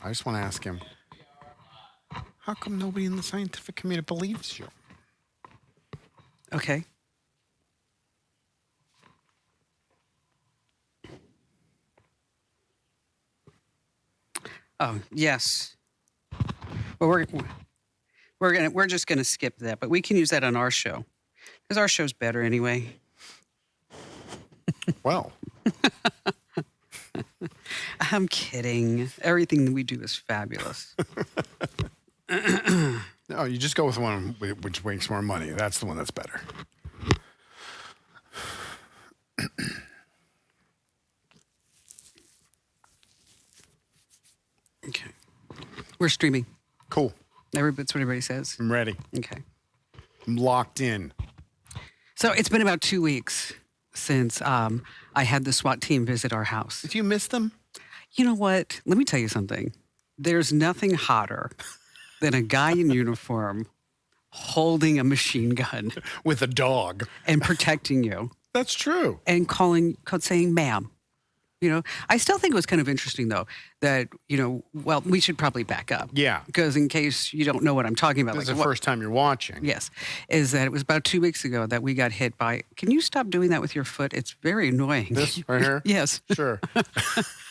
I just want to ask him, how come nobody in the scientific community believes you? Okay. Oh, yes. Well, we're just gonna skip that, but we can use that on our show because our show's better anyway. Well, I'm kidding. Everything that we do is fabulous. no, you just go with one which makes more money. That's the one that's better. Okay. We're streaming. Cool. That's what everybody says. I'm ready. Okay. I'm locked in. So it's been about 2 weeks since I had the SWAT team visit our house. Did you miss them? You know what? Let me tell you something. There's nothing hotter than a guy in uniform holding a machine gun With a dog. and protecting you That's true. and saying, ma'am. You know, I still think it was kind of interesting, though, that, well, we should probably back up. Yeah. Because in case you don't know what I'm talking about. This is the first time you're watching. Yes. Is that it was about 2 weeks ago that we got hit by, can you stop doing that with your foot? It's very annoying. This right here? Yes. Sure.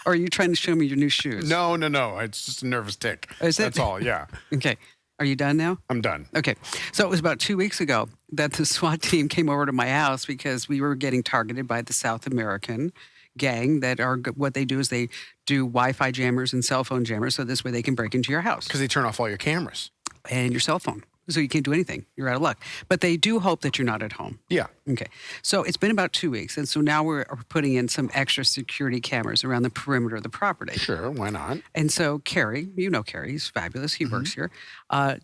Or are you trying to show me your new shoes? No. It's just a nervous tick. Is it? That's all, yeah. Okay. Are you done now? I'm done. Okay. So it was about 2 weeks ago that the SWAT team came over to my house because we were getting targeted by the South American gang that are what they do is they do Wi-Fi jammers and cell phone jammers so this way they can break into your house. Because they turn off all your cameras. And your cell phone. So you can't do anything. You're out of luck. But they do hope that you're not at home. Yeah. Okay. So it's been about 2 weeks. And so now we're putting in some extra security cameras around the perimeter of the property. Sure, why not? And so Kerry, you know Kerry, he's fabulous. He works here.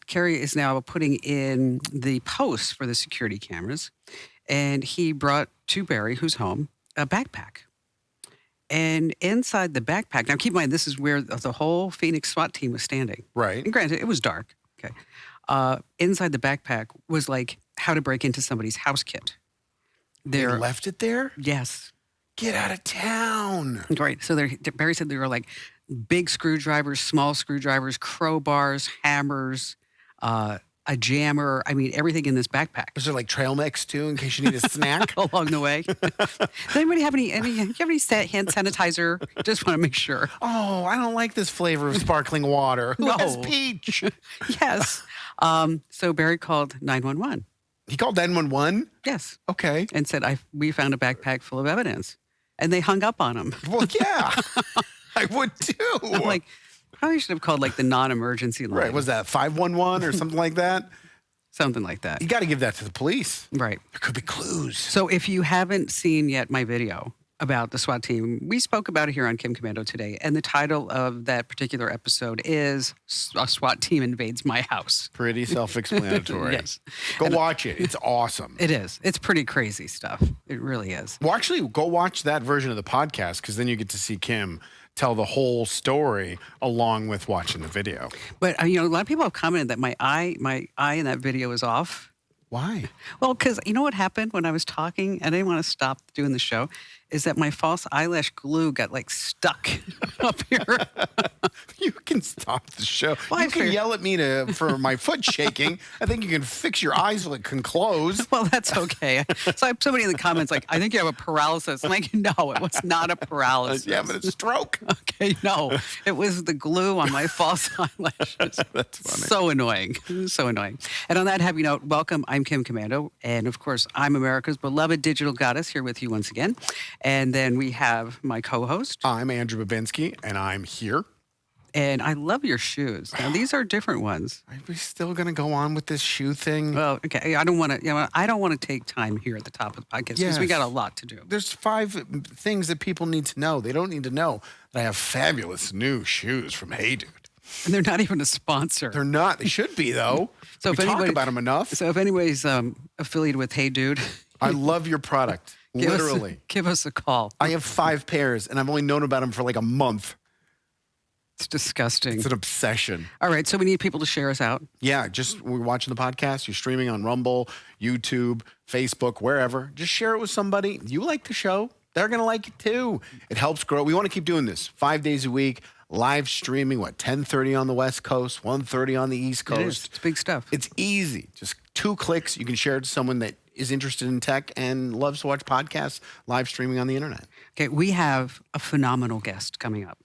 Kerry is now putting in the posts for the security cameras. And he brought to Barry, who's home, a backpack. And inside the backpack, now keep in mind, this is where the whole Phoenix SWAT team was standing. Right. And granted, it was dark. Okay. Inside the backpack was like how to break into somebody's house kit. They left it there? Yes. Get out of town. Right. So Barry said there were like big screwdrivers, small screwdrivers, crowbars, hammers, a jammer. I mean, everything in this backpack. Is there like trail mix too, in case you need a snack? Along the way. Does anybody have any hand sanitizer? Just want to make sure. Oh, I don't like this flavor of sparkling water. Who has peach? Yes. So Barry called 911. He called 911? Yes. Okay. And said, we found a backpack full of evidence. And they hung up on him. Well, yeah. I would too. I'm like, probably should have called like the non-emergency line. Right. Was that 511 or something like that? Something like that. You got to give that to the police. Right. There could be clues. So if you haven't seen yet my video about the SWAT team, we spoke about it here on Kim Komando today. And the title of that particular episode is A SWAT Team Invades My House. Pretty self-explanatory. Yes. Go watch it. It's awesome. It is. It's pretty crazy stuff. It really is. Well, actually, go watch that version of the podcast because then you get to see Kim tell the whole story along with watching the video. But, a lot of people have commented that my eye in that video is off. Why? Well, because you know what happened when I was talking? I didn't want to stop doing the show. Is that my false eyelash glue got like stuck up here. You can stop the show. Well, you can yell at me for my foot shaking. I think you can fix your eyes so it can close. Well, that's okay. So I have somebody in the comments like, I think you have a paralysis. I'm like, no, it was not a paralysis. Yeah, but it's a stroke. Okay, no. It was the glue on my false eyelashes. That's funny. So annoying. So annoying. And on that happy note, welcome. I'm Kim Komando. And of course, I'm America's beloved digital goddess here with you once again. And then we have my co-host. I'm Andrew Babinski, and I'm here. And I love your shoes. Now, these are different ones. Are we still going to go on with this shoe thing? Well, okay. I don't want to take time here at the top of the podcast because we got a lot to do. There's 5 things that people need to know. They don't need to know that I have fabulous new shoes from Hey Dude. And they're not even a sponsor. They're not. They should be, though. So we talk about them enough. So if anybody's affiliated with Hey Dude. I love your product. Literally. Give us a call. I have 5 pairs, and I've only known about them for like a month. It's disgusting. It's an obsession. All right, so we need people to share us out. Yeah, we're watching the podcast. You're streaming on Rumble, YouTube, Facebook, wherever. Just share it with somebody. You like the show. They're going to like it too. It helps grow. We want to keep doing this 5 days a week. live streaming, 10:30 on the West Coast, 1:30 on the East It is. Coast. It's big stuff. It's easy. Just 2 clicks. You can share it to someone that is interested in tech and loves to watch podcasts live streaming on the internet. Okay, we have a phenomenal guest coming up.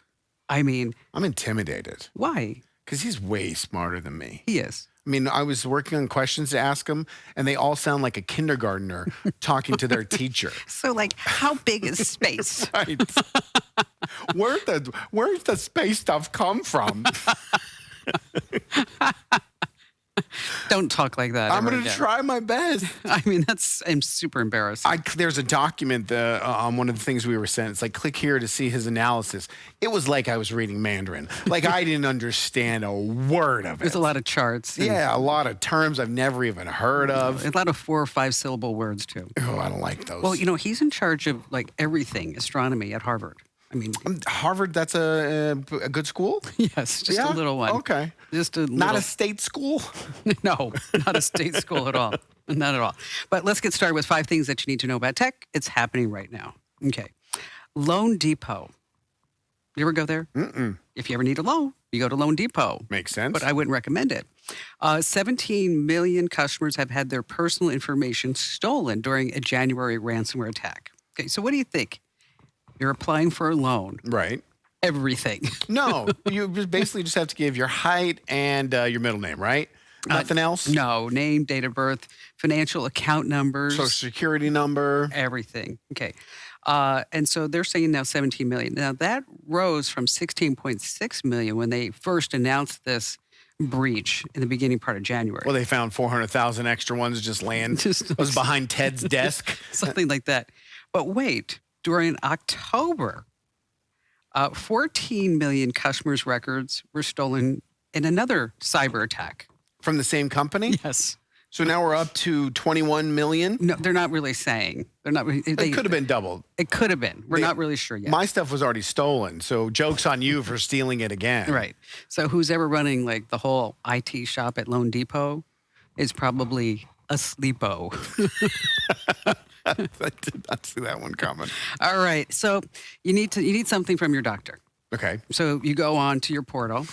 I mean, I'm intimidated why? because he's way smarter than me. He is. I mean, I was working on questions to ask him, and they all sound like a kindergartner talking to their teacher. So, like, how big is space? Right. Where's the space stuff come from? Don't talk like that. I'm ever going to again. try my best. I mean, I'm super embarrassed. There's a document on one of the things we were sent. It's like, click here to see his analysis. It was like I was reading Mandarin. Like I didn't understand a word of it. There's a lot of charts. and Yeah, a lot of terms I've never even heard of. A lot of 4 or 5 syllable words, too. Oh, I don't like those. Well, he's in charge of, like, everything astronomy at Harvard. I mean, Harvard, that's a good school? yes, just a little one. Okay. Just a little. Not a state school? No, not a state school at all. Not at all. But let's get started with 5 things that you need to know about tech. It's happening right now. Okay. LoanDepot. You ever go there? Mm-mm. If you ever need a loan, you go to LoanDepot. Makes sense. But I wouldn't recommend it. 17 million customers have had their personal information stolen during a January ransomware attack. Okay, so what do you think? You're applying for a loan. Right. Everything. No, you basically just have to give your height and your middle name, right? Nothing else? No, name, date of birth, financial account numbers. Social security number. Everything. Okay. And so they're saying now 17 million. Now that rose from 16.6 million when they first announced this breach in the beginning part of January. Well, they found 400,000 extra ones just land. Was behind Ted's desk. Something like that. But wait, during October, 14 million customers' records were stolen in another cyber attack. From the same company? Yes. So now we're up to 21 million? No, they're not really saying. They're not. It could have been doubled. It could have been. We're not really sure yet. My stuff was already stolen, so joke's on you for stealing it again. Right. So who's ever running like the whole IT shop at LoanDepot is probably a sleepo. I did not see that one coming. All right. So you need something from your doctor. Okay. So you go on to your portal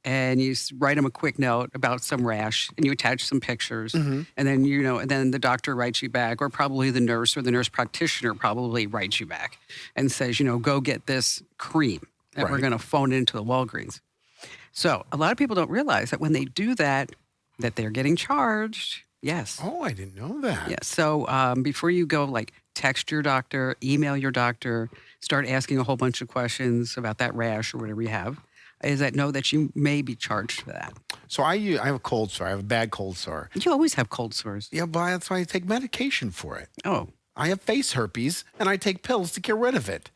and you write them a quick note about some rash and you attach some pictures and then and then the doctor writes you back, or probably the nurse or the nurse practitioner probably writes you back and says, go get this cream that we're Right. going to phone into the Walgreens. So a lot of people don't realize that when they do that they're getting charged. Yes. Oh, I didn't know that. Yeah. So before you go, like, text your doctor, email your doctor, start asking a whole bunch of questions about that rash or whatever you have, is that know that you may be charged for that. So I have a cold sore. I have a bad cold sore. You always have cold sores. Yeah, but that's why I take medication for it. Oh. I have face herpes, and I take pills to get rid of it.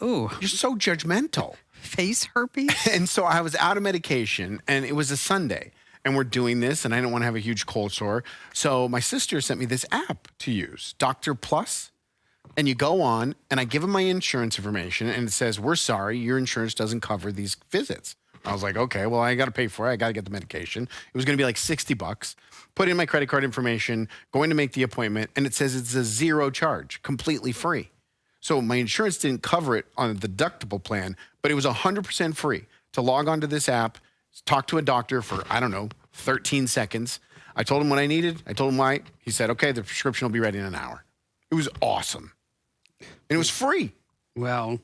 Ooh. You're so judgmental. Face herpes? And so I was out of medication, and it was a Sunday. And we're doing this, and I don't want to have a huge cold sore. So my sister sent me this app to use, Doctor Plus. And you go on, and I give them my insurance information, and it says, we're sorry, your insurance doesn't cover these visits. I was like, okay, well, I got to pay for it. I got to get the medication. It was going to be like $60. Put in my credit card information, going to make the appointment, and it says it's a 0 charge, completely free. So my insurance didn't cover it on the deductible plan, but it was 100% free to log onto this app, talk to a doctor for, 13 seconds. I told him what I needed. I told him why. He said, okay, the prescription will be ready in an hour. It was awesome. And it was free. Well,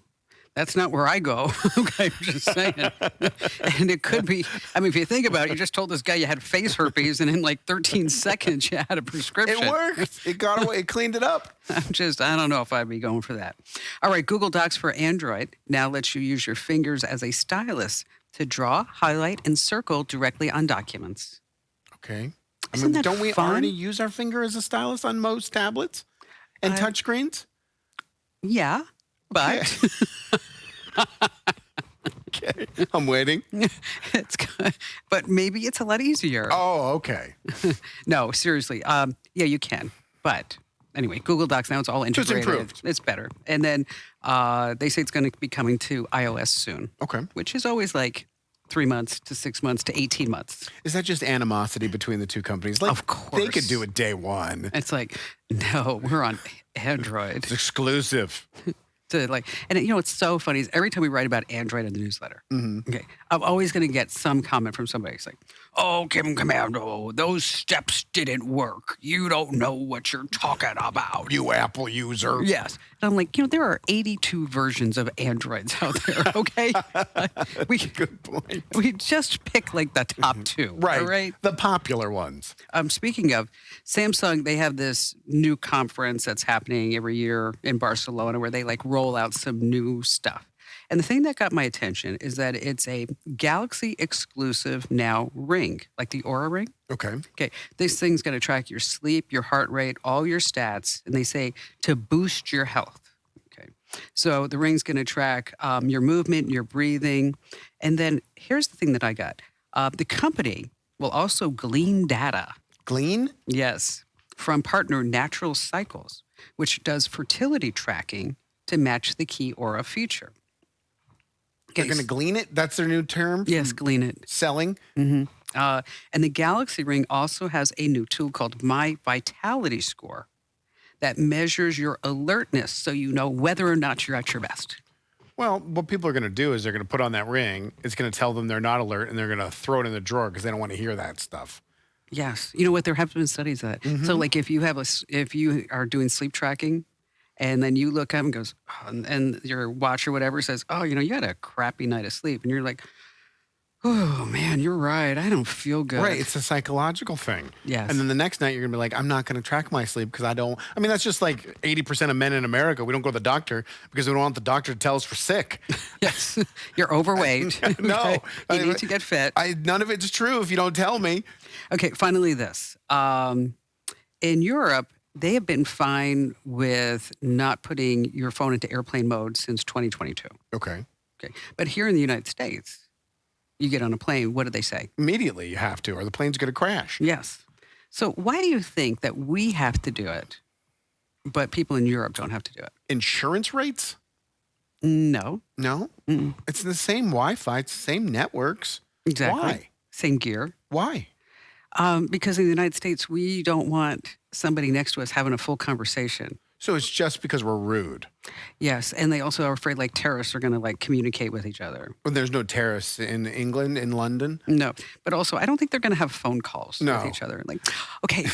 that's not where I go. Okay, I'm just saying. And it could be, if you think about it, you just told this guy you had face herpes, and in like 13 seconds you had a prescription. It worked. It got away. It cleaned it up. I don't know if I'd be going for that. All right, Google Docs for Android now lets you use your fingers as a stylus to draw, highlight, and circle directly on documents. Okay. Isn't that don't we fun? already use our finger as a stylus on most tablets and touchscreens? Yeah, but Okay. I'm waiting. but maybe it's a lot easier. Oh, okay. No, seriously. Yeah, you can. But anyway, Google Docs now it's all integrated. improved. It's better. And then they say it's going to be coming to iOS soon. Okay. Which is always like 3 months to 6 months to 18 months. Is that just animosity between the two companies? Like, Of course. they could do it day one. It's like, no, we're on Android. It's exclusive. to like, and it's so funny is every time we write about Android in the newsletter, okay, I'm always going to get some comment from somebody. It's like, oh, Kim Komando, those steps didn't work. You don't know what you're talking about. You Apple user. Yes. And I'm like, there are 82 versions of Androids out there, okay? Good point. We just pick like the top two. Right. All right. The popular ones. Speaking of Samsung, they have this new conference that's happening every year in Barcelona where they like roll out some new stuff. And the thing that got my attention is that it's a Galaxy exclusive now ring, like the Aura ring. Okay. Okay, this thing's going to track your sleep, your heart rate, all your stats, and they say to boost your health. Okay, so the ring's going to track your movement, your breathing, and then here's the thing that I got: the company will also glean data. Glean? Yes, from partner Natural Cycles, which does fertility tracking to match the key Aura feature. They're going to glean it? That's their new term? Yes, glean it. Selling? And the Galaxy Ring also has a new tool called My Vitality Score that measures your alertness so you know whether or not you're at your best. Well, what people are going to do is they're going to put on that ring. It's going to tell them they're not alert, and they're going to throw it in the drawer because they don't want to hear that stuff. Yes. You know what? There have been studies of that. So like if you are doing sleep tracking, and then you look up and goes, and your watch or whatever says, oh, you had a crappy night of sleep. And you're like, oh, man, you're right. I don't feel good. Right. It's a psychological thing. Yes. And then the next night you're going to be like, I'm not going to track my sleep because that's just like 80% of men in America. We don't go to the doctor because we don't want the doctor to tell us we're sick. Yes. You're overweight. No. You need to get fit. None of it's true if you don't tell me. Okay. Finally, this. In Europe, they have been fine with not putting your phone into airplane mode since 2022. Okay. Okay. But here in the United States, you get on a plane, what do they say? Immediately you have to, or the plane's going to crash. Yes. So why do you think that we have to do it, but people in Europe don't have to do it? Insurance rates? No. No? Mm-mm. It's the same Wi-Fi. It's the same networks. Exactly. Why? Same gear. Why? Because in the United States, we don't want somebody next to us having a full conversation. So it's just because we're rude. Yes, and they also are afraid like terrorists are going to like communicate with each other. Well, there's no terrorists in England, in London? No, but also I don't think they're going to have phone calls with each other. Like, okay,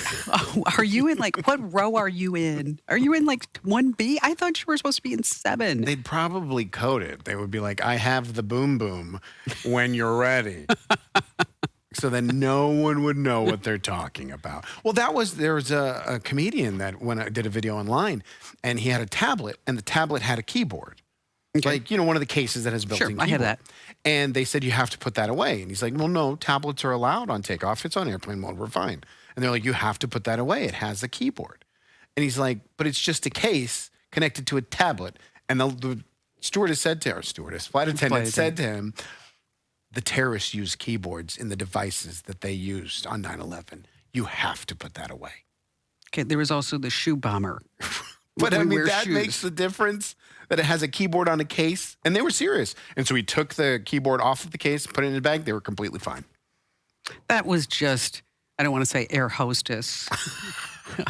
are you in like, what row are you in? Are you in like 1B? I thought you were supposed to be in 7. They'd probably code it. They would be like, I have the boom boom when you're ready. So then no one would know what they're talking about. Well, there was a comedian that when I did a video online, and he had a tablet, and the tablet had a keyboard. Okay. Like, one of the cases that has built-in keyboard. I have that. And they said, you have to put that away. And he's like, well, no, tablets are allowed on takeoff. It's on airplane mode. We're fine. And they're like, you have to put that away. It has a keyboard. And he's like, but it's just a case connected to a tablet. And the flight attendant said to him, the terrorists use keyboards in the devices that they used on 9/11. You have to put that away. Okay, there was also the shoe bomber. But I mean, that makes the difference that it has a keyboard on a case. And they were serious. And so he took the keyboard off of the case, put it in his bag. They were completely fine. That was just, I don't want to say air hostess.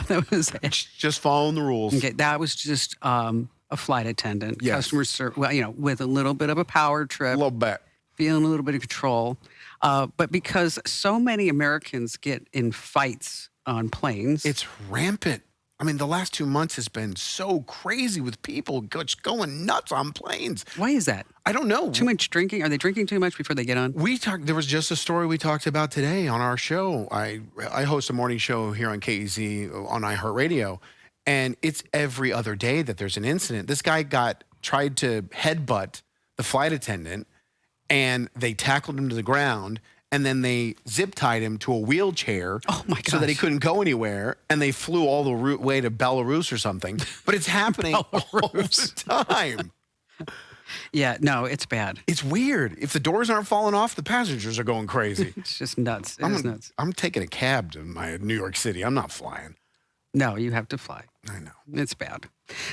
That was just following the rules. Okay, that was just a flight attendant, yes. Customer service. Well, with a little bit of a power trip. A little bit. Feeling a little bit of control. But because so many Americans get in fights on planes. It's rampant. I mean, the last 2 months has been so crazy with people just going nuts on planes. Why is that? I don't know. Too much drinking? Are they drinking too much before they get on? There was just a story we talked about today on our show. I host a morning show here on KEZ on iHeartRadio, and it's every other day that there's an incident. This guy tried to headbutt the flight attendant, and they tackled him to the ground, and then they zip-tied him to a wheelchair so that he couldn't go anywhere, and they flew all the way to Belarus or something. But it's happening all the time. Yeah, no, it's bad. It's weird. If the doors aren't falling off, the passengers are going crazy. It's just nuts. It's nuts. I'm taking a cab to my New York City. I'm not flying. No, you have to fly. I know. It's bad.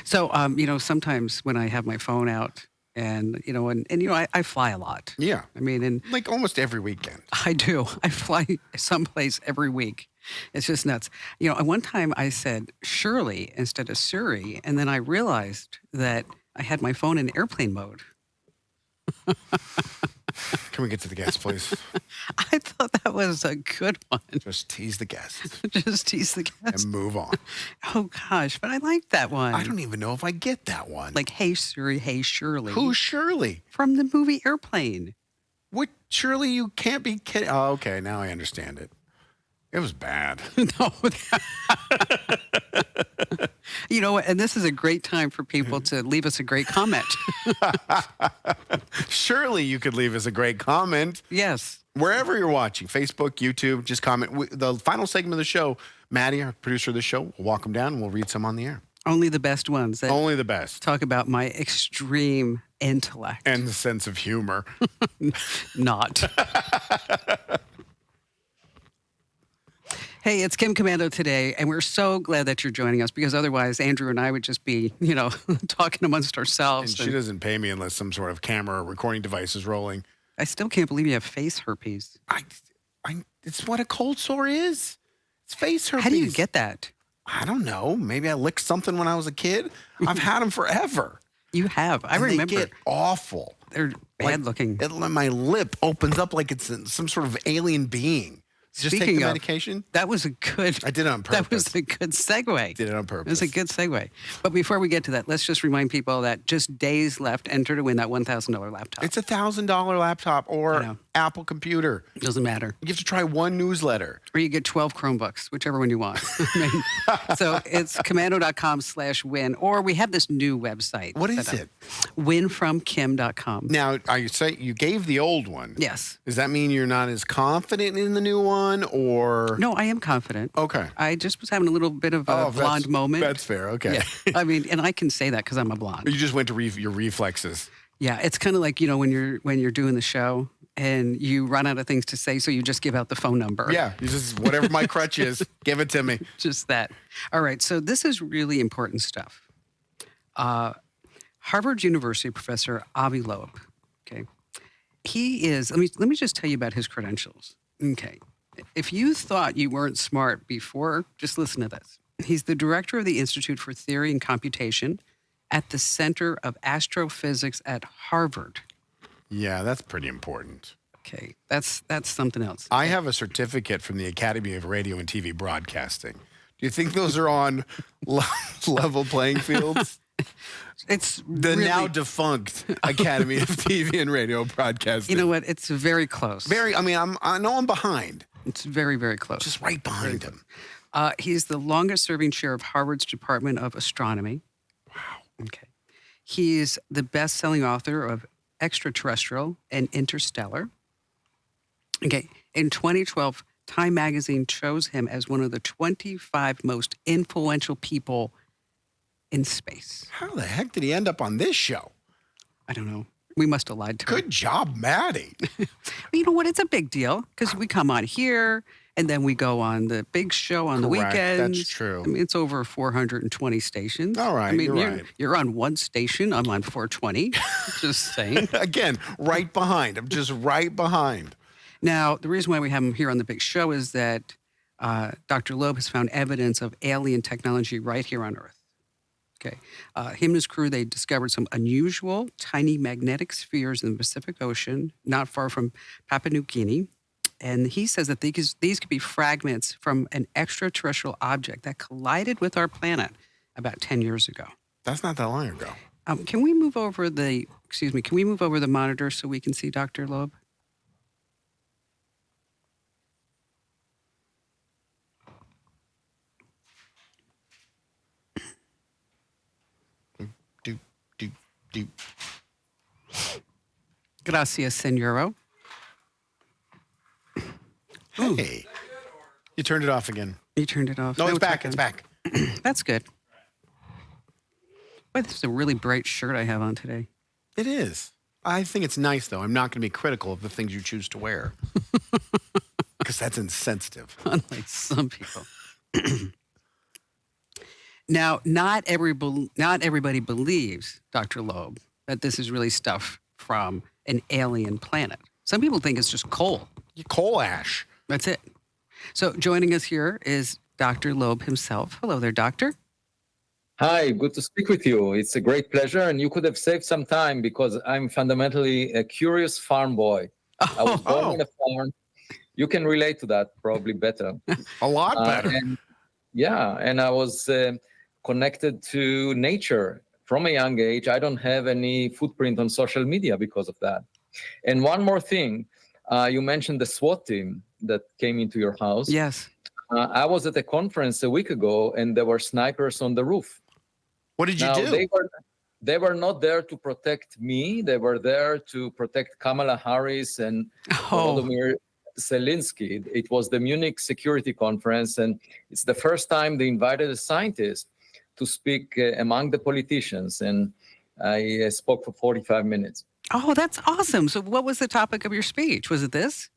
So, sometimes when I have my phone out, and I fly a lot. Yeah. I mean, and like almost every weekend. I do. I fly someplace every week. It's just nuts. At one time I said Shirley instead of Suri, and then I realized that I had my phone in airplane mode. Can we get to the guest, please? I thought that was a good one. Just tease the guest Just tease the guest. and move on. Oh, gosh, but I like that one. I don't even know if I get that one. Like, hey, Siri, hey, Shirley. Who's Shirley? From the movie Airplane. What? Shirley, you can't be kidding. Oh, okay. Now I understand it. It was bad. No. You know what? And this is a great time for people to leave us a great comment. Surely you could leave us a great comment. Yes. Wherever you're watching, Facebook, YouTube, just comment. The final segment of the show, Maddie, our producer of the show, will walk them down and we'll read some on the air. Only the best ones. That Only the best. talk about my extreme intellect. And the sense of humor. Not. Hey, it's Kim Komando today, and we're so glad that you're joining us because otherwise Andrew and I would just be, talking amongst ourselves. And she doesn't pay me unless some sort of camera or recording device is rolling. I still can't believe you have face herpes. It's what a cold sore is. It's face herpes. How do you get that? I don't know. Maybe I licked something when I was a kid. I've had them forever. You have. I And remember. They get awful. They're bad looking. My lip opens up like it's some sort of alien being. Just take Speaking the of, medication. That was a good. I did it on purpose. That was a good segue. Did it on It purpose. was a good segue. But before we get to that, let's just remind people that just days left. Enter to win that $1,000 laptop. It's $1,000 laptop I or know. Apple computer. Doesn't matter. You have to try one newsletter. Or you get 12 Chromebooks, whichever one you want. So it's komando.com/win. Or we have this new website. What is set up. it? Winfromkim.com. Now, you say you gave the old one. Yes. Does that mean you're not as confident in the new one, or? No, I am confident. Okay. I just was having a little bit of a blonde moment. That's fair. Okay. Yeah. I mean, and I can say that because I'm a blonde. You just went to your reflexes. Yeah, it's kind of like, when you're doing the show and you run out of things to say, so you just give out the phone number. Yeah. You just whatever my crutch is, give it to me. Just that. All right, so this is really important stuff. Harvard University professor Avi Loeb, okay? He is, let me just tell you about his credentials. Okay. If you thought you weren't smart before, just listen to this. He's the director of the Institute for Theory and Computation at the Center of Astrophysics at Harvard. Yeah, that's pretty important. Okay, that's something else. I have a certificate from the Academy of Radio and TV Broadcasting. Do you think those are on level playing fields? It's The really, now defunct Academy of TV and Radio Broadcasting. You know what? It's very close. I know I'm behind. It's very, very close. Just right behind him. He's the longest-serving chair of Harvard's Department of Astronomy. Wow. Okay. He's the best-selling author of Extraterrestrial and Interstellar. Okay. In 2012, Time magazine chose him as one of the 25 most influential people in space. How the heck did he end up on this show? I don't know. We must have lied to him. Good job, Maddie. You know what? It's a big deal because we come on here and then we go on the big show on the Correct. weekends. That's true. I mean, it's over 420 stations. All right, I mean, you're right. You're on one station. I'm on 420. Just saying. Again, right behind. I'm just right behind. Now, the reason why we have him here on the big show is that Dr. Loeb has found evidence of alien technology right here on Earth. Okay. Him and his crew, they discovered some unusual tiny magnetic spheres in the Pacific Ocean, not far from Papua New Guinea. And he says that these could be fragments from an extraterrestrial object that collided with our planet about 10 years ago. That's not that long ago. Can we move over the monitor so we can see Dr. Loeb? Do. Gracias, senoro. Hey. You turned it off again. You turned it off. No, it's we're back. talking. It's back. That's good. Boy, this is a really bright shirt I have on today. It is. I think it's nice, though. I'm not going to be critical of the things you choose to wear. Because that's insensitive. Unlike some people. Now, not everybody believes, Dr. Loeb, that this is really stuff from an alien planet. Some people think it's just coal. Coal ash. That's it. So joining us here is Dr. Loeb himself. Hello there, doctor. Hi, good to speak with you. It's a great pleasure, and you could have saved some time because I'm fundamentally a curious farm boy. I was born on Oh, a farm. You can relate to that probably better. a lot better. And yeah, and I was connected to nature from a young age. I don't have any footprint on social media because of that. And one more thing, you mentioned the SWAT team that came into your house. Yes. I was at a conference a week ago, and there were snipers on the roof. What did you Now do? they were not there to protect me. They were there to protect Kamala Harris and Oh, Volodymyr Zelensky. It was the Munich Security Conference, and it's the first time they invited a scientist to speak among the politicians. And I spoke for 45 minutes. oh, that's awesome. So, what was the topic of your speech? Was it this?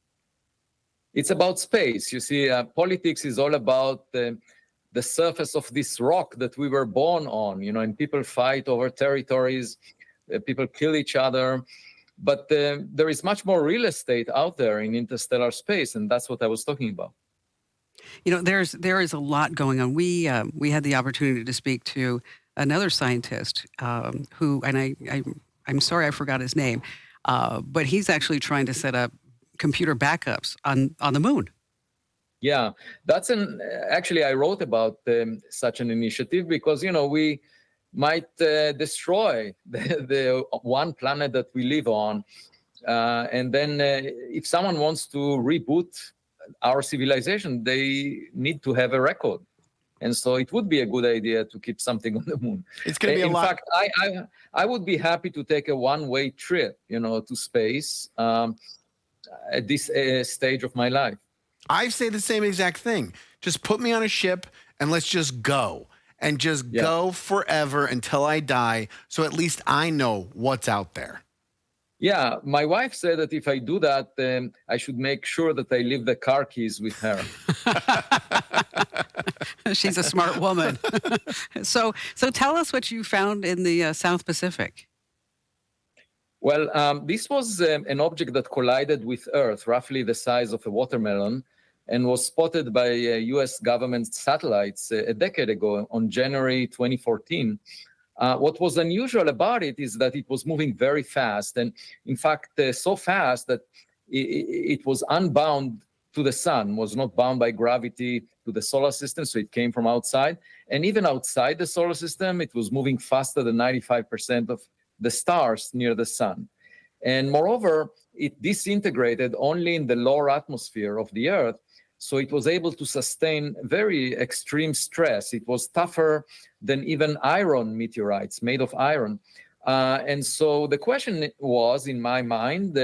It's about space. You see, politics is all about the surface of this rock that we were born on, and people fight over territories, people kill each other. But there is much more real estate out there in interstellar space, and that's what I was talking about. There is a lot going on. We had the opportunity to speak to another scientist who, and I'm sorry I forgot his name, but he's actually trying to set up computer backups on the moon. Yeah, that's actually I wrote about such an initiative because we might destroy the one planet that we live on, and then if someone wants to reboot our civilization, they need to have a record, and so it would be a good idea to keep something on the moon. It's going to be a In lot. fact, I would be happy to take a one-way trip, to space at this stage of my life. I say the same exact thing. Just put me on a ship and let's just go and just Yeah. go forever until I die. So at least I know what's out there. Yeah, my wife said that if I do that, I should make sure that I leave the car keys with her. She's a smart woman. So tell us what you found in the South Pacific. Well, this was an object that collided with Earth, roughly the size of a watermelon, and was spotted by US government satellites a decade ago on January 2014. What was unusual about it is that it was moving very fast, and in fact, so fast that it was unbound to the sun, was not bound by gravity to the solar system, so it came from outside. And even outside the solar system, it was moving faster than 95% of the stars near the sun. And moreover, it disintegrated only in the lower atmosphere of the Earth, so it was able to sustain very extreme stress. It was tougher than even iron meteorites made of iron. And so the question was, in my mind,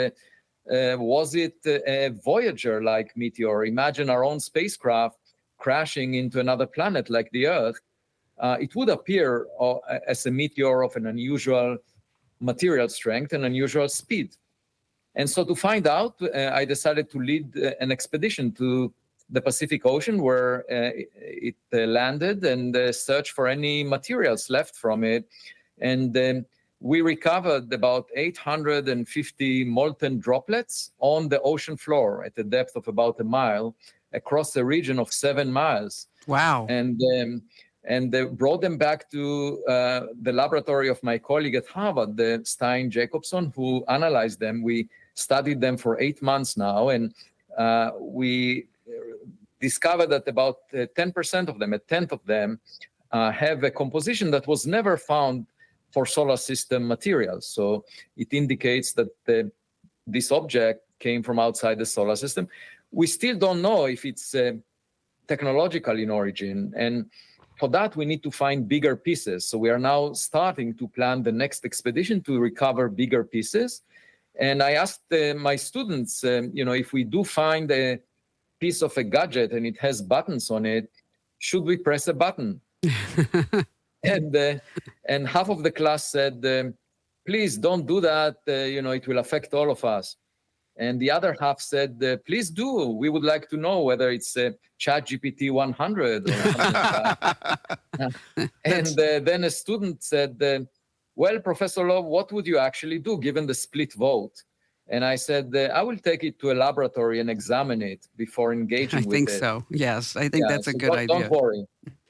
was it a Voyager-like meteor? Imagine our own spacecraft crashing into another planet like the Earth. It would appear as a meteor of an unusual material strength and unusual speed. And so to find out, I decided to lead an expedition to the Pacific Ocean where it landed and search for any materials left from it. And we recovered about 850 molten droplets on the ocean floor at a depth of about a mile across a region of 7 miles. Wow. And they brought them back to the laboratory of my colleague at Harvard, the Stein Jacobson, who analyzed them. We studied them for 8 months now, and we discovered that about 10% of them, a tenth of them, have a composition that was never found for solar system materials. So it indicates that this object came from outside the solar system. We still don't know if it's technological in origin, and for that, we need to find bigger pieces. So we are now starting to plan the next expedition to recover bigger pieces. And I asked my students, if we do find a piece of a gadget and it has buttons on it, should we press a button? And half of the class said, please don't do that. It will affect all of us. And the other half said, please do. We would like to know whether it's ChatGPT 100 or something like that. And then a student said, well, Professor Loeb, what would you actually do given the split vote? And I said, I will take it to a laboratory and examine it before engaging with it. I think so. Yes, I think that's a good idea. Don't worry.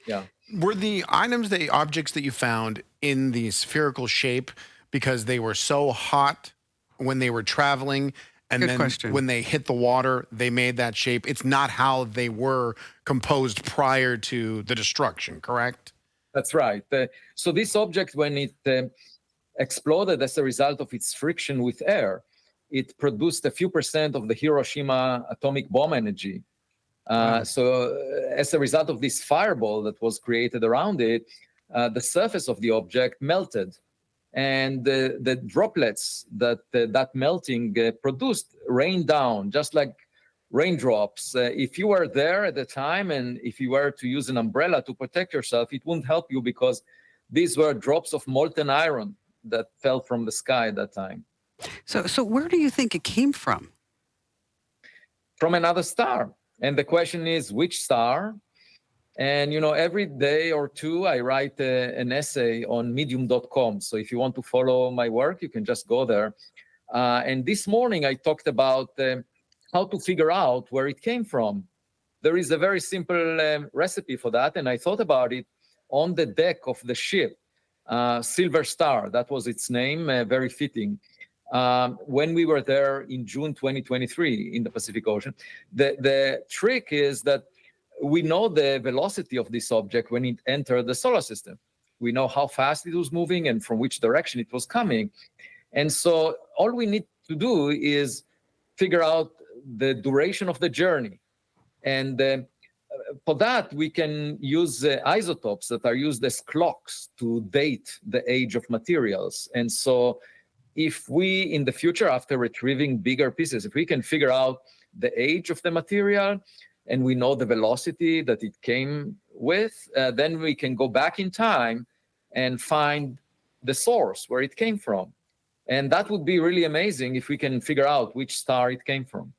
Yeah. Were the items, the objects that you found in the spherical shape because they were so hot when they were traveling, and Good then question. when they hit the water, they made that shape? It's not how they were composed prior to the destruction, correct? That's right. So this object, when it exploded as a result of its friction with air, it produced a few percent of the Hiroshima atomic bomb energy. Wow. As a result of this fireball that was created around it, the surface of the object melted. And the droplets that melting produced rained down, just like raindrops. If you were there at the time and if you were to use an umbrella to protect yourself, it wouldn't help you because these were drops of molten iron that fell from the sky at that time. So where do you think it came from? From another star. And the question is, which star? And, every day or two, I write an essay on medium.com. So if you want to follow my work, you can just go there. And this morning, I talked about how to figure out where it came from. There is a very simple recipe for that. And I thought about it on the deck of the ship, Silver Star. That was its name, very fitting. When we were there in June 2023 in the Pacific Ocean. The trick is that we know the velocity of this object when it entered the solar system. We know how fast it was moving and from which direction it was coming. And so all we need to do is figure out the duration of the journey. And for that, we can use isotopes that are used as clocks to date the age of materials. And so if we, in the future, after retrieving bigger pieces, if we can figure out the age of the material and we know the velocity that it came with, then we can go back in time and find the source where it came from. And that would be really amazing if we can figure out which star it came from.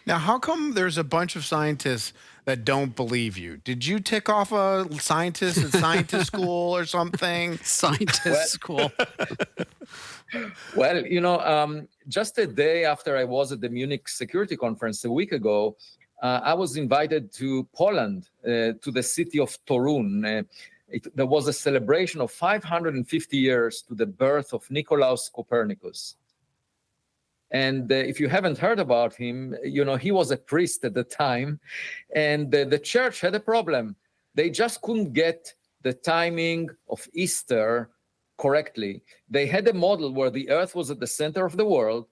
Now, how come there's a bunch of scientists that don't believe you? Did you tick off a scientist at scientist school or something? Scientist school. Well, just a day after I was at the Munich Security Conference a week ago, I was invited to Poland, to the city of Torun. There was a celebration of 550 years to the birth of Nicolaus Copernicus. And if you haven't heard about him, he was a priest at the time, and the church had a problem. They just couldn't get the timing of Easter correctly. They had a model where the earth was at the center of the world,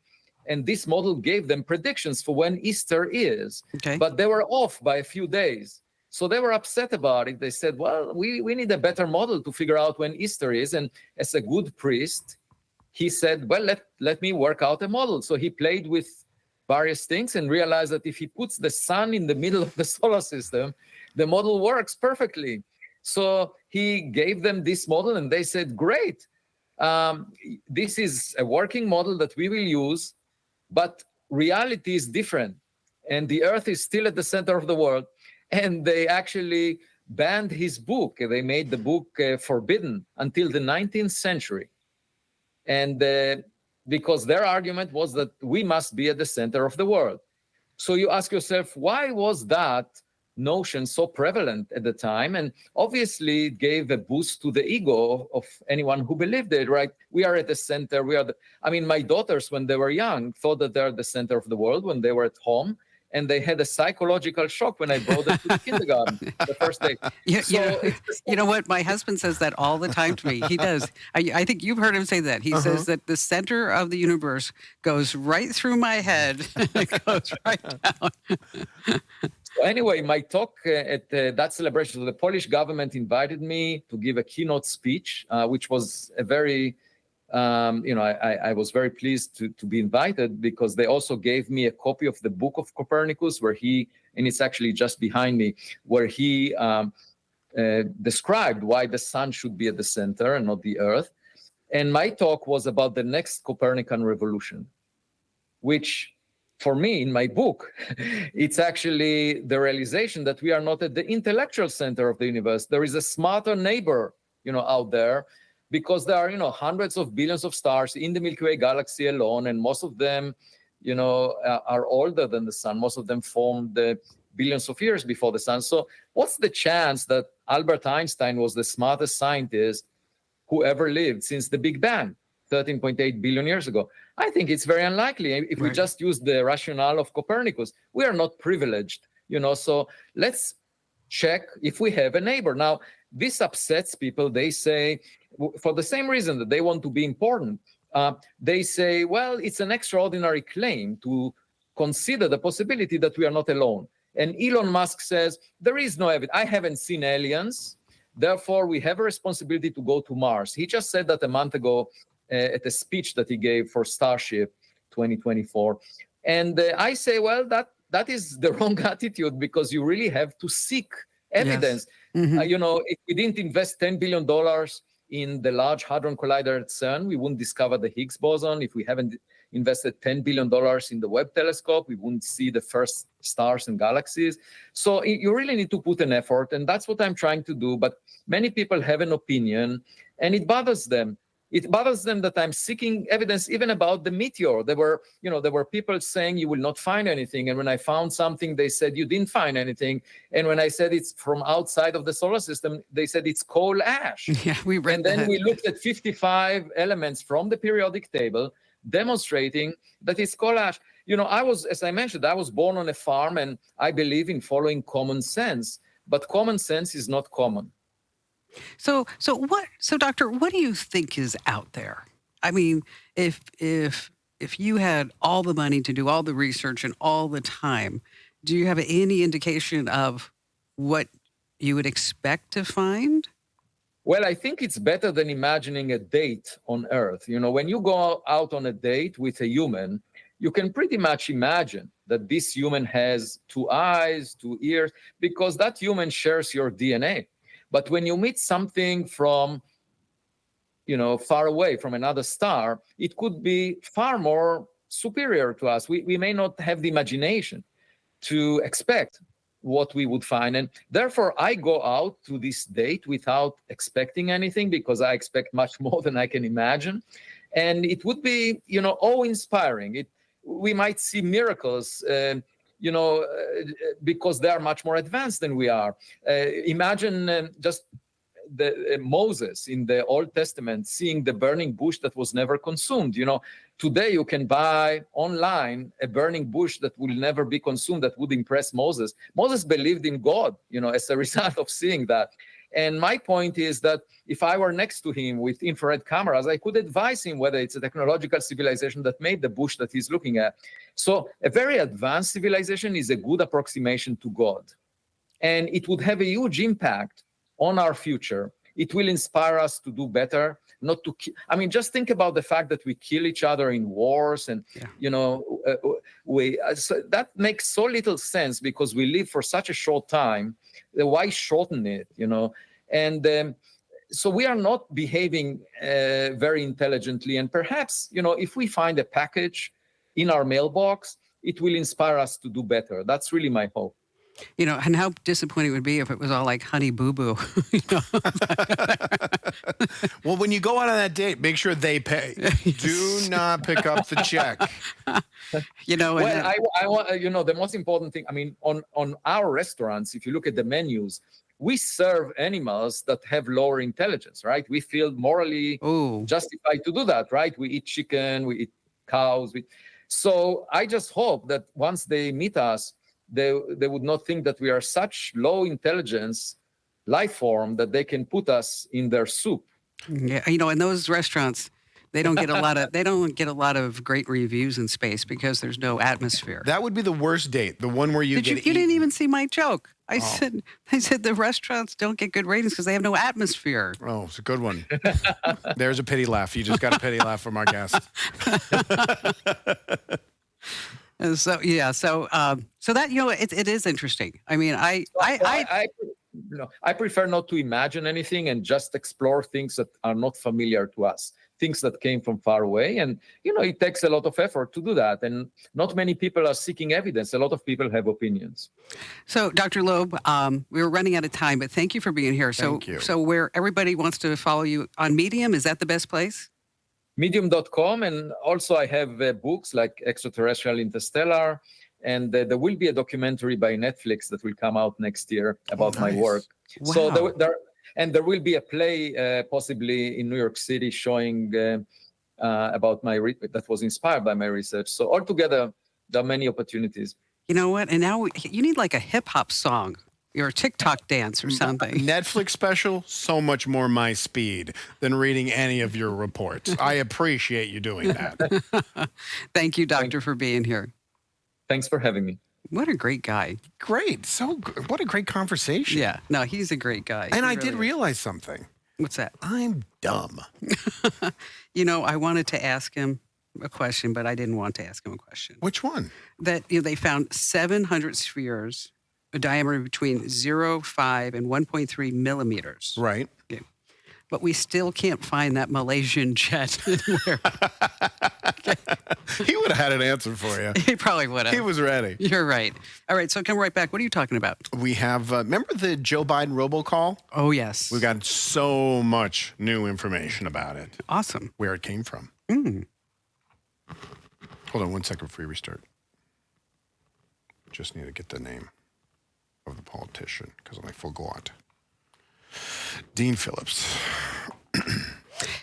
and this model gave them predictions for when Easter is. Okay. But they were off by a few days. So they were upset about it. They said, well, we need a better model to figure out when Easter is. And as a good priest, he said, well, let me work out a model. So he played with various things and realized that if he puts the sun in the middle of the solar system, the model works perfectly. So he gave them this model and they said, great, this is a working model that we will use, but reality is different. And the earth is still at the center of the world. And they actually banned his book. They made the book forbidden until the 19th century. And because their argument was that we must be at the center of the world. So you ask yourself, why was that notion so prevalent at the time? And obviously it gave a boost to the ego of anyone who believed it, right? We are at the center. My daughters, when they were young, thought that they're at the center of the world when they were at home. And they had a psychological shock when I brought them to the kindergarten the first day. You know what? My husband says that all the time to me. He does. I think you've heard him say that. He says that the center of the universe goes right through my head. It goes right down. So anyway, my talk at that celebration, the Polish government invited me to give a keynote speech, which was a very... I was very pleased to be invited because they also gave me a copy of the book of Copernicus and it's actually just behind me, where he described why the sun should be at the center and not the earth. And my talk was about the next Copernican revolution, which for me, in my book, it's actually the realization that we are not at the intellectual center of the universe. There is a smarter neighbor, out there, because there are, hundreds of billions of stars in the Milky Way galaxy alone, and most of them, are older than the sun. Most of them formed billions of years before the sun. So what's the chance that Albert Einstein was the smartest scientist who ever lived since the Big Bang 13.8 billion years ago? I think it's very unlikely. If we just use the rationale of Copernicus, we are not privileged, so let's check if we have a neighbor. Now, this upsets people. They say, for the same reason that they want to be important, they say, well, it's an extraordinary claim to consider the possibility that we are not alone. And Elon Musk says, there is no evidence. I haven't seen aliens. Therefore, we have a responsibility to go to Mars. He just said that a month ago at a speech that he gave for Starship 2024. And I say, well, that is the wrong attitude, because you really have to seek evidence. Yes. Mm-hmm. If we didn't invest $10 billion in the Large Hadron Collider at CERN, we wouldn't discover the Higgs boson. If we haven't invested $10 billion in the Webb telescope, we wouldn't see the first stars and galaxies. So you really need to put an effort, and that's what I'm trying to do. But many people have an opinion, and it bothers them. It bothers them that I'm seeking evidence even about the meteor. There were people saying you will not find anything. And when I found something, they said you didn't find anything. And when I said it's from outside of the solar system, they said it's coal ash. Yeah, we read And then that. we looked at 55 elements from the periodic table demonstrating that it's coal ash. As I mentioned, I was born on a farm, and I believe in following common sense. But common sense is not common. So doctor, what do you think is out there? I mean, if you had all the money to do all the research and all the time, do you have any indication of what you would expect to find? Well, I think it's better than imagining a date on Earth. When you go out on a date with a human, you can pretty much imagine that this human has 2 eyes, 2 ears, because that human shares your DNA. But when you meet something from, far away from another star, it could be far more superior to us. We may not have the imagination to expect what we would find. And therefore, I go out to this date without expecting anything, because I expect much more than I can imagine. And it would be, awe-inspiring. We might see miracles, because they are much more advanced than we are. Imagine just Moses in the Old Testament seeing the burning bush that was never consumed. Today you can buy online a burning bush that will never be consumed, that would impress Moses. Moses believed in God, as a result of seeing that. And my point is that if I were next to him with infrared cameras, I could advise him whether it's a technological civilization that made the bush that he's looking at. So a very advanced civilization is a good approximation to God. And it would have a huge impact on our future. It will inspire us to do better, not to just think about the fact that we kill each other in wars, and so that makes so little sense, because we live for such a short time. Why shorten it? And so we are not behaving very intelligently. And perhaps if we find a package in our mailbox, it will inspire us to do better. That's really my hope. And how disappointing it would be if it was all like Honey Boo Boo. Well, when you go out on that date, make sure they pay. Do not pick up the check. Well, I want the most important thing. On our restaurants, if you look at the menus, we serve animals that have lower intelligence, right? We feel morally justified to do that, right? We eat chicken, we eat cows. So I just hope that once they meet us, they would not think that we are such low intelligence life form that they can put us in their soup. Yeah, in those restaurants, they don't get a lot of great reviews in space, because there's no atmosphere. That would be the worst date, the one where you get You didn't even see my joke. I said the restaurants don't get good ratings because they have no atmosphere. Oh, it's a good one. There's a pity laugh. You just got a pity laugh from our guest. So that it is interesting. I prefer not to imagine anything and just explore things that are not familiar to us, things that came from far away. And it takes a lot of effort to do that. And not many people are seeking evidence. A lot of people have opinions. So, Dr. Loeb, we're running out of time, but thank you for being here. Thank you. So where everybody wants to follow you on Medium, is that the best place? Medium.com, and also I have books like Extraterrestrial Interstellar, And there will be a documentary by Netflix that will come out next year about my nice. work. Wow. So there will be a play possibly in New York City showing about that was inspired by my research. So altogether, there are many opportunities. You know what? And now you need like a hip hop song or a TikTok dance or something. Netflix special, so much more my speed than reading any of your reports. I appreciate you doing that. Thank you, Doctor, for being here. Thanks for having me. What a great guy. Great. What a great conversation. Yeah. No, he's a great guy. And He I did really is. realize something. What's that? I'm dumb. You know, I wanted to ask him a question, but I didn't want to ask him a question. Which one? That they found 700 spheres, a diameter between 0.5 and 1.3 millimeters. Right. Okay. But we still can't find that Malaysian jet anywhere. He would have had an answer for you. He probably would have. He was ready. You're right. All right, so come right back. What are you talking about? We have, remember the Joe Biden robocall? Oh, yes. We've got so much new information about it, Awesome. where it came from. Hold on 1 second before you restart. Just need to get the name of the politician because I forgot. Dean Phillips.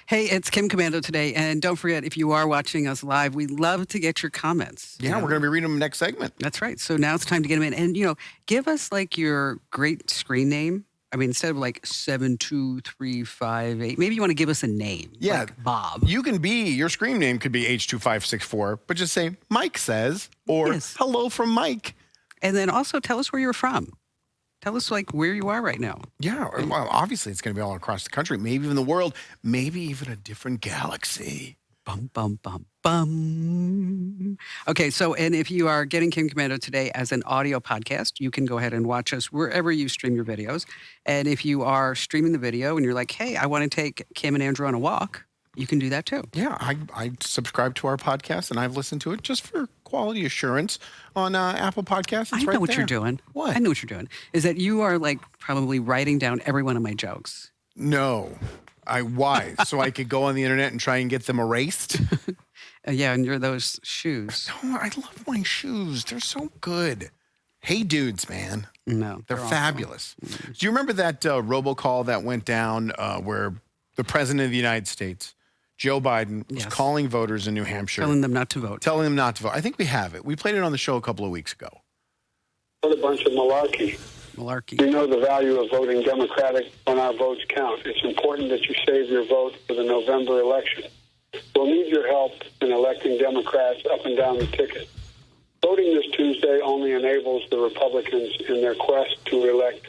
Hey, it's Kim Komando today. And don't forget, if you are watching us live, we love to get your comments. Yeah, we're going to be reading them next segment. That's right. So now it's time to get them in. And, give us like your great screen name. I mean, instead of like 72358, maybe you want to give us a name. Yeah. Like Bob. Your screen name could be H2564, but just say Mike says, or Yes. hello from Mike. And then also tell us where you're from. Tell us like where you are right now. Yeah, well, obviously it's going to be all across the country, maybe even the world, maybe even a different galaxy. Bum, bum, bum, bum. Okay, so, and if you are getting Kim Komando today as an audio podcast, you can go ahead and watch us wherever you stream your videos. And if you are streaming the video and you're like, hey, I want to take Kim and Andrew on a walk, you can do that too. Yeah, I subscribe to our podcast and I've listened to it just for quality assurance on Apple Podcasts. It's I know right what there. you're doing. What? I know what you're doing. Is that you are like probably writing down every one of my jokes. No. Why? So I could go on the internet and try and get them erased? Yeah, and you're those shoes. Oh, I love my shoes. They're so good. Hey, dudes, man. No, They're awesome. fabulous. Do you remember that robocall that went down where the president of the United States, Joe Biden, was Yes. calling voters in New Hampshire, Telling them not to vote. telling them not to vote? I think we have it. We played it on the show a couple of weeks ago. What a bunch of malarkey. Malarkey. We know the value of voting Democratic when our votes count. It's important that you save your vote for the November election. We'll need your help in electing Democrats up and down the ticket. Voting this Tuesday only enables the Republicans in their quest to elect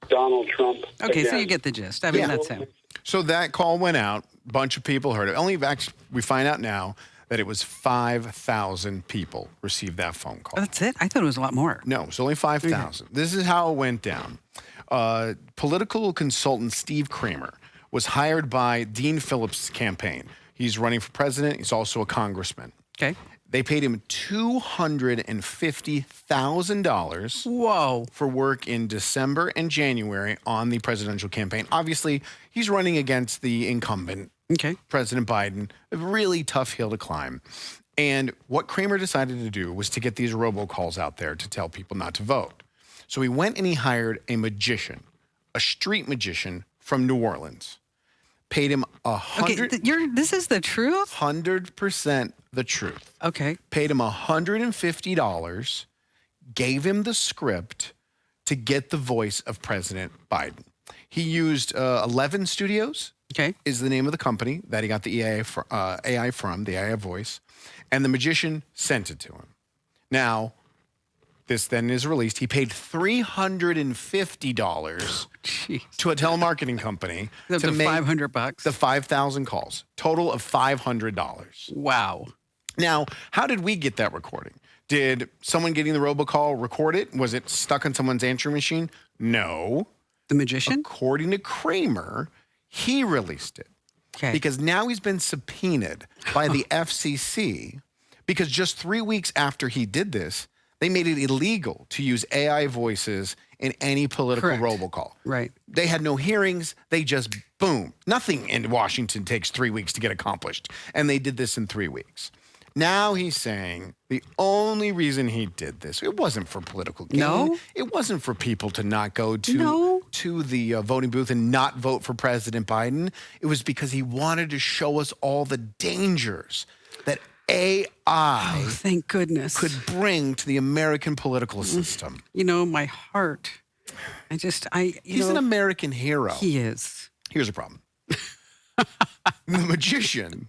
Donald Trump Okay, again. so you get the gist. I mean, that's him. So that call went out. A bunch of people heard it. We find out now that it was 5,000 people received that phone call. Oh, that's it? I thought it was a lot more. No, it's only 5,000. This is how it went down. Political consultant Steve Kramer was hired by Dean Phillips' campaign. He's running for president. He's also a congressman. Okay. They paid him $250,000 Whoa. for work in December and January on the presidential campaign. Obviously, he's running against the incumbent, Okay. President Biden, a really tough hill to climb. And what Kramer decided to do was to get these robocalls out there to tell people not to vote. So he went and he hired a magician, a street magician from New Orleans. Paid him Okay, this is the truth? 100% the truth. Okay. Paid him $150, gave him the script to get the voice of President Biden. He used 11 Studios, Okay. is the name of the company that he got the AI from, the AI voice, and the magician sent it to him. Now, this then is released. He paid $350 Jeez. to a telemarketing company Up to make $500. the 5,000 calls, total of $500. Wow. Now, how did we get that recording? Did someone getting the robocall record it? Was it stuck on someone's answering machine? No. The magician? According to Kramer, he released it. Okay. Because now he's been subpoenaed by the FCC because just 3 weeks after he did this, they made it illegal to use AI voices in any political Correct. robocall. Right. They had no hearings. They just, boom. Nothing in Washington takes 3 weeks to get accomplished. And they did this in 3 weeks. Now he's saying the only reason he did this, it wasn't for political gain. No? It wasn't for people to not go to, No. to the voting booth and not vote for President Biden. It was because he wanted to show us all the dangers that AI Oh, thank goodness. could bring to the American political system. You know, my heart. He's an American hero. He is. Here's a problem. The magician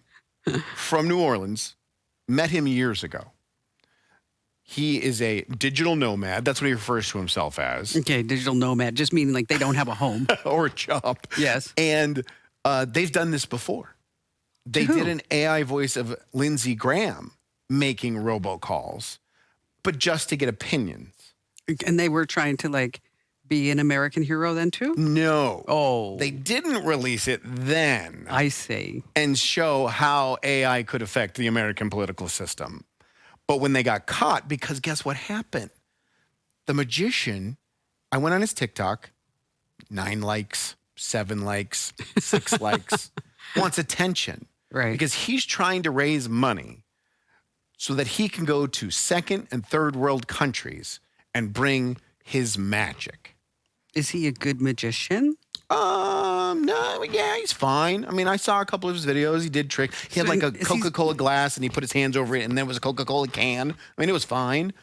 from New Orleans, met him years ago. He is a digital nomad. That's what he refers to himself as. Okay, digital nomad, just meaning like they don't have a home. Or a job. Yes. And they've done this before. They Who? did an AI voice of Lindsey Graham making robocalls, but just to get opinions. And they were trying to like be an American hero then too? No. Oh. They didn't release it then I see. and show how AI could affect the American political system. But when they got caught, because guess what happened? The magician, I went on his TikTok, 9 likes, 7 likes, 6 likes, wants attention. Right. Because he's trying to raise money so that he can go to second and third world countries and bring his magic. Is he a good magician? No, yeah, he's fine. I mean, I saw a couple of his videos. He did trick. He had So like a is he- Coca-Cola glass and he put his hands over it and there was a Coca-Cola can. I mean, it was fine.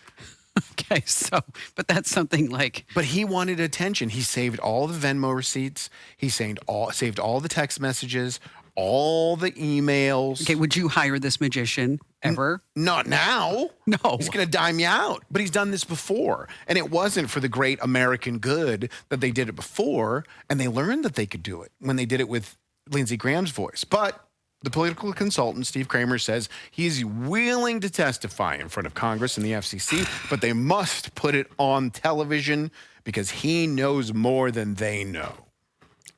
Okay, so, but that's something like, But he wanted attention. He saved all the Venmo receipts. He saved all the text messages, all the emails. okay, would you hire this magician ever? Not now. No. He's going to dime you out. But he's done this before. And it wasn't for the great American good that they did it before. And they learned that they could do it when they did it with Lindsey Graham's voice. But the political consultant, Steve Kramer, says he's willing to testify in front of Congress and the FCC, but they must put it on television because he knows more than they know.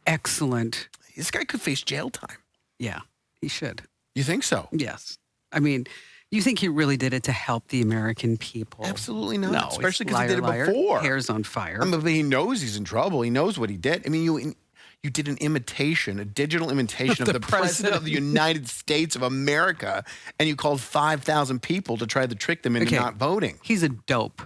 Excellent. This guy could face jail time. Yeah, he should. You think so? Yes. I mean, you think he really did it to help the American people? Absolutely not. No, Especially it's because he did it liar, before. Hair's on fire. I mean, but he knows he's in trouble. He knows what he did. I mean, you did an imitation, a digital imitation of the president of the United States of America, and you called 5,000 people to try to trick them into Okay. not voting. He's a dope.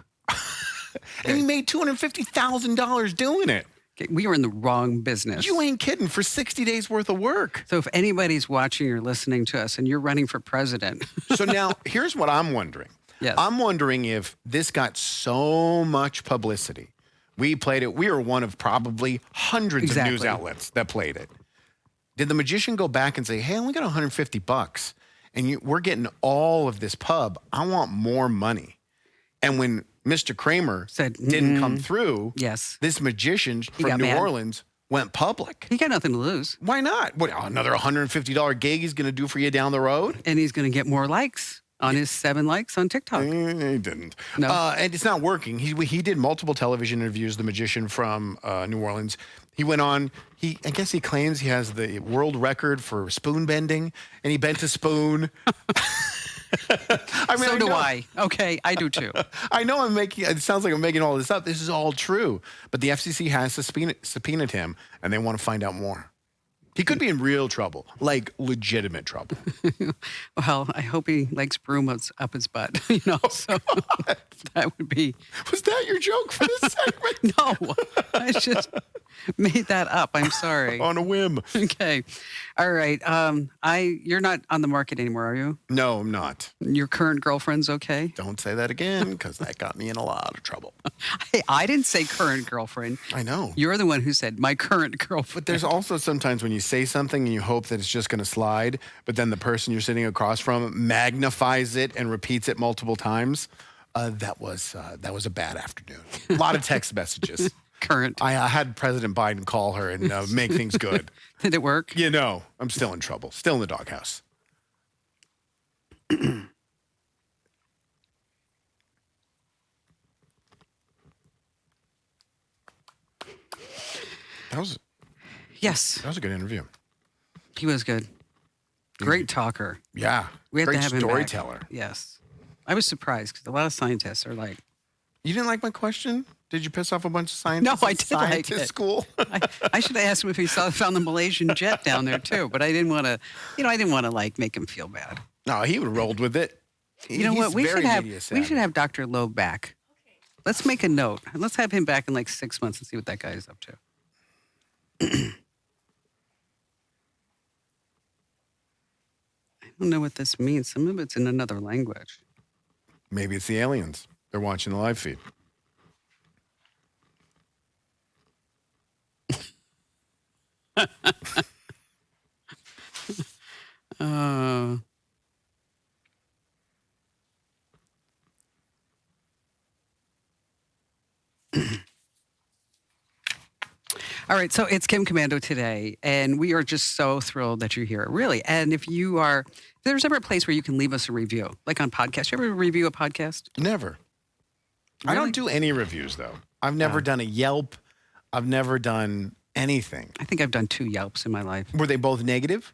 And he made $250,000 doing it. Okay, we are in the wrong business. You ain't kidding, for 60 days worth of work. So if anybody's watching or listening to us and you're running for president, So now, here's what I'm wondering. Yes. I'm wondering if this got so much publicity. We played it. We were one of probably hundreds of news Exactly. outlets that played it. Did the magician go back and say, hey, I only got $150 and we're getting all of this pub. I want more money. And when Mr. Kramer Said, didn't come through, yes, this magician from got New mad. Orleans went public. he got nothing to lose. Why not? What, another $150 gig he's going to do for you down the road? And he's going to get more likes on his 7 likes on TikTok. He didn't. No. And it's not working. He did multiple television interviews, the magician from New Orleans. He went on, I guess he claims he has the world record for spoon bending, and he bent a spoon. I mean, So do know- I. Okay, I do too. I know it sounds like I'm making all this up. This is all true. But the FCC has subpoenaed him, and they want to find out more. He could be in real trouble, like legitimate trouble. Well, I hope he likes broom up his butt. So that would be. Was that your joke for this segment? No, I just made that up. I'm sorry. On a whim. Okay, all right. You're not on the market anymore, are you? No, I'm not. Your current girlfriend's okay? Don't say that again, because that got me in a lot of trouble. Hey, I didn't say current girlfriend. I know. You're the one who said my current girlfriend. But there's also sometimes when you say something and you hope that it's just going to slide, but then the person you're sitting across from magnifies it and repeats it multiple times. That was a bad afternoon. A lot of text messages. Current. I had President Biden call her and make things good. Did it work? You know, I'm still in trouble. Still in the doghouse. Yes, That was a good interview. he was good. Great talker. Yeah. We had Great to have him back. storyteller. Yes. I was surprised because a lot of scientists are like, You didn't like my question? Did you piss off a bunch of scientists? No, I at did like scientist it. school? I should have asked him if he found the Malaysian jet down there too, but I didn't want to, I didn't want to like make him feel bad. No, he would have rolled with it. You know what? He's We very should media have savvy. Dr. Loeb back. Let's make a note. Let's have him back in like 6 months and see what that guy is up to. I don't know what this means. Some of it's in another language. Maybe it's the aliens. They're watching the live feed. Uh, All right, so it's Kim Komando today, and we are just so thrilled that you're here, really. And if there's ever a place where you can leave us a review, like on podcasts. You ever review a podcast? Never. I Really? don't do any reviews, though. I've never done a Yelp. I've never done anything. I think I've done 2 Yelps in my life. Were they both negative?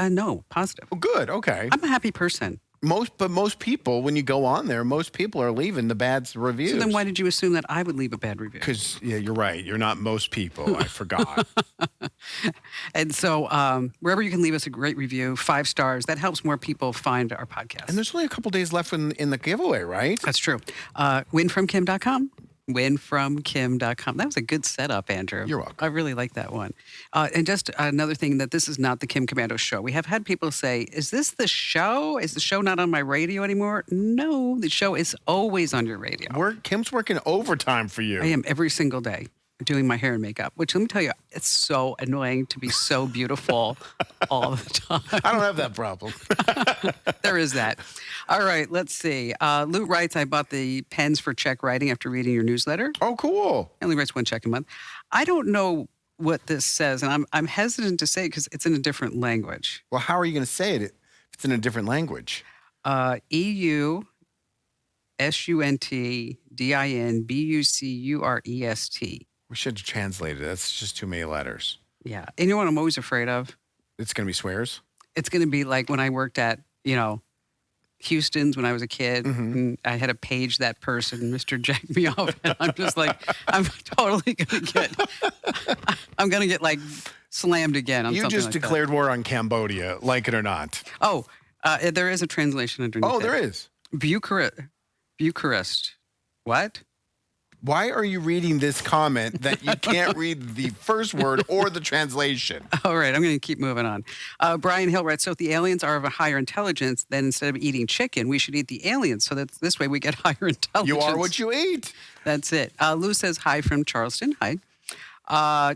No, positive. Oh, good. Okay. I'm a happy person. Most people, when you go on there, most people are leaving the bad reviews. So then why did you assume that I would leave a bad review? Because, yeah, you're right. You're not most people. I forgot. And so wherever you can leave us a great review, 5 stars, that helps more people find our podcast. And there's only a couple days left in the giveaway, right? That's true. Winfromkim.com. Winfromkim.com. That was a good setup, Andrew. You're welcome. I really like that one. And just another thing, that this is not the Kim Komando show. We have had people say, is this the show? Is the show not on my radio anymore? No, the show is always on your radio. Kim's working overtime for you. I am every single day doing my hair and makeup, which let me tell you, it's so annoying to be so beautiful all the time. I don't have that problem. There is that. All right, let's see. Lou writes, I bought the pens for check writing after reading your newsletter. Oh, cool. He only writes 1 check a month. I don't know what this says, and I'm hesitant to say it because it's in a different language. Well, how are you going to say it if it's in a different language? EUSUNTDINBUCUREST. We should translate it. That's just too many letters. Yeah. And you know what I'm always afraid of? It's going to be swears? It's going to be like when I worked at, Houston's when I was a kid, and I had to page that person, Mr. Jack me off, and I'm just like, I'm totally going to get like slammed again on You something just like declared war on Cambodia, like it or not. that. Oh, there is a translation underneath. Oh, it. there is. Bucharest. What? Why are you reading this comment that you can't read the first word or the translation? All right, I'm going to keep moving on. Brian Hill writes, so if the aliens are of a higher intelligence, then instead of eating chicken, we should eat the aliens so that this way we get higher intelligence. You are what you eat. That's it. Lou says hi from Charleston. Hi.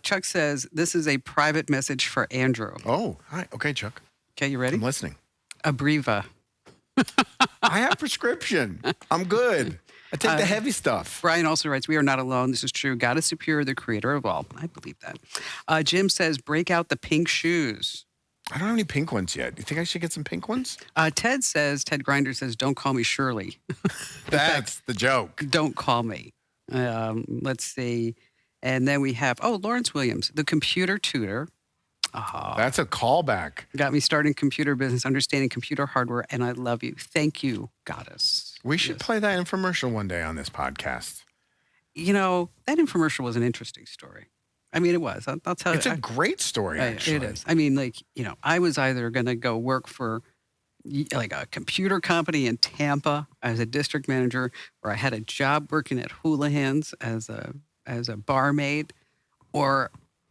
Chuck says, this is a private message for Andrew. Oh, hi. Okay, Chuck. Okay, you ready? I'm listening. Abreva. I have prescription. I'm good. I take the heavy stuff. Brian also writes, we are not alone. This is true. God is superior, the creator of all. I believe that. Jim says, break out the pink shoes. I don't have any pink ones yet. You think I should get some pink ones? Ted Grinder says, don't call me Shirley. That's the joke. Don't call me. Let's see. And then we have, Lawrence Williams, the computer tutor. That's a callback. Got me starting computer business, understanding computer hardware, and I love you. Thank you, goddess. We should play that infomercial one day on this podcast. That infomercial was an interesting story. I mean, it was. I'll tell you. It's a great story, actually. It is. I mean, I was either going to go work for like a computer company in Tampa as a district manager, or I had a job working at Houlihan's as a barmaid, or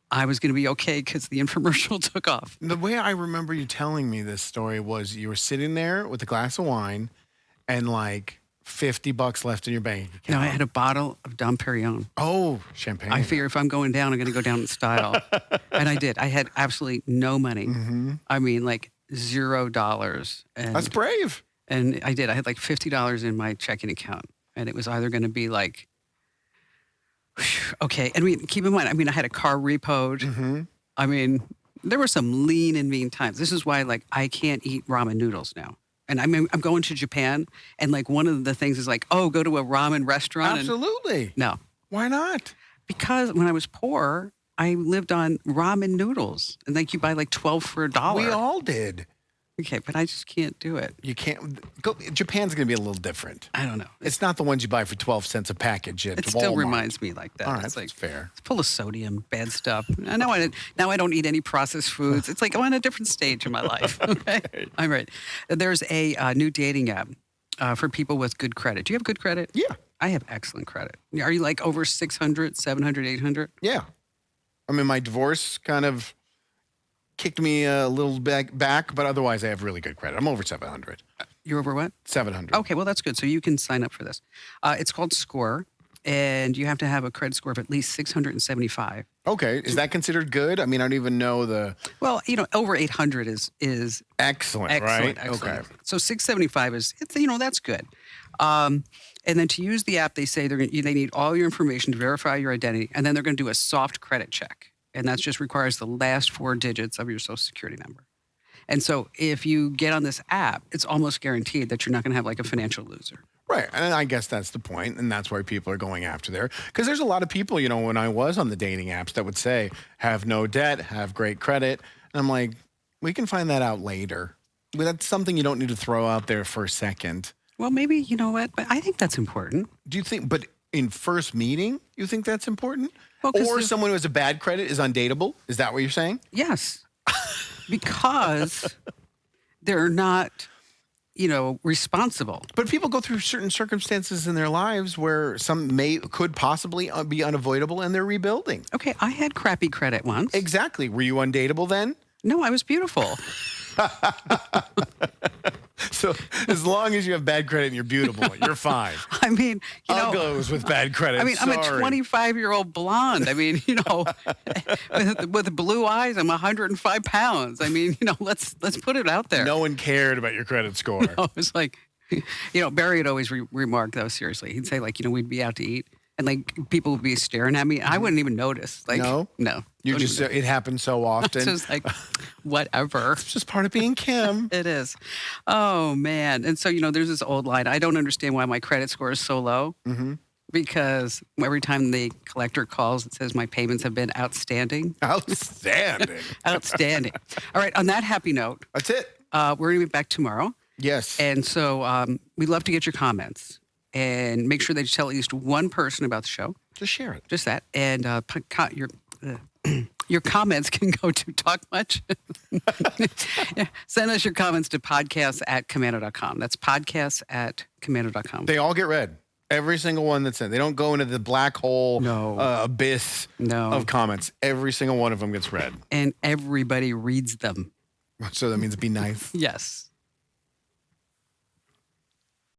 I was going to be okay because the infomercial took off. The way I remember you telling me this story was you were sitting there with a glass of wine and like $50 left in your bank account. No, I had a bottle of Dom Perignon. Oh, champagne. I figure if I'm going down, I'm going to go down in style. And I did. I had absolutely no money. Mm-hmm. I mean, like $0. And, That's brave. And I did. I had like $50 in my checking account. And it was either going to be like, okay. And keep in mind, I had a car repoed. Mm-hmm. I mean, there were some lean and mean times. This is why, like, I can't eat ramen noodles now. And I'm going to Japan, and like one of the things is like, go to a ramen restaurant. Absolutely. No. Why not? Because when I was poor, I lived on ramen noodles, and like you buy like 12 for $1. We all did. Okay, but I just can't do it. You can't go. Japan's going to be a little different. I don't know. It's not the ones you buy for 12 cents a package at It Walmart. still reminds me like that. All right, it's like that's fair. It's full of sodium, bad stuff. Now I don't eat any processed foods. It's like I'm on a different stage in my life. Okay? All right. There's a new dating app for people with good credit. Do you have good credit? Yeah. I have excellent credit. Are you like over 600, 700, 800? Yeah. I mean, my divorce kind of kicked me a little back, but otherwise I have really good credit. I'm over 700. You're over what? 700. Okay, well, that's good. So you can sign up for this. It's called Score, and you have to have a credit score of at least 675. Okay. Is that considered good? I mean, I don't even know the... Well, over 800 is Excellent, right? excellent. Okay. So 675 that's good. And then to use the app, they say they need all your information to verify your identity, and then they're going to do a soft credit check. And that just requires the last 4 digits of your social security number. And so if you get on this app, it's almost guaranteed that you're not going to have like a financial loser. Right. And I guess that's the point, and that's why people are going after there. Because there's a lot of people, when I was on the dating apps that would say, have no debt, have great credit. And I'm like, we can find that out later. But that's something you don't need to throw out there for a second. Well, maybe, you know what? But I think that's important. Do you think, but in first meeting, you think that's important? Well, 'cause or someone who has a bad credit is undateable? Is that what you're saying? Yes. Because they're not, responsible. But people go through certain circumstances in their lives where some could possibly be unavoidable, and they're rebuilding. Okay, I had crappy credit once. Exactly. Were you undateable then? No, I was beautiful. So as long as you have bad credit and you're beautiful, you're fine. I mean, Uggos with bad credit. I mean, I'm a Sorry. 25-year-old blonde. I mean, with blue eyes, I'm 105 pounds. I mean, let's put it out there. No one cared about your credit score. No, it's like, Barry would always remark, though, seriously. He'd say, like, we'd be out to eat, and, like, people would be staring at me. I wouldn't even notice. Like, No? No. You just, it happens so often. It's just like, whatever. It's just part of being Kim. It is. Oh, man. And so, there's this old line. I don't understand why my credit score is so low. Mm-hmm. Because every time the collector calls, it says my payments have been outstanding. Outstanding. Outstanding. All right. On that happy note, That's it. we're going to be back tomorrow. Yes. And so we'd love to get your comments. And make sure that you tell at least one person about the show. Just share it. Just that. And your comments can go to Talk Much. Yeah. Send us your comments to podcasts@komando.com. That's podcasts@komando.com. They all get read. Every single one that's in. They don't go into the black hole abyss of comments. Every single one of them gets read. And everybody reads them. So that means be nice. Yes.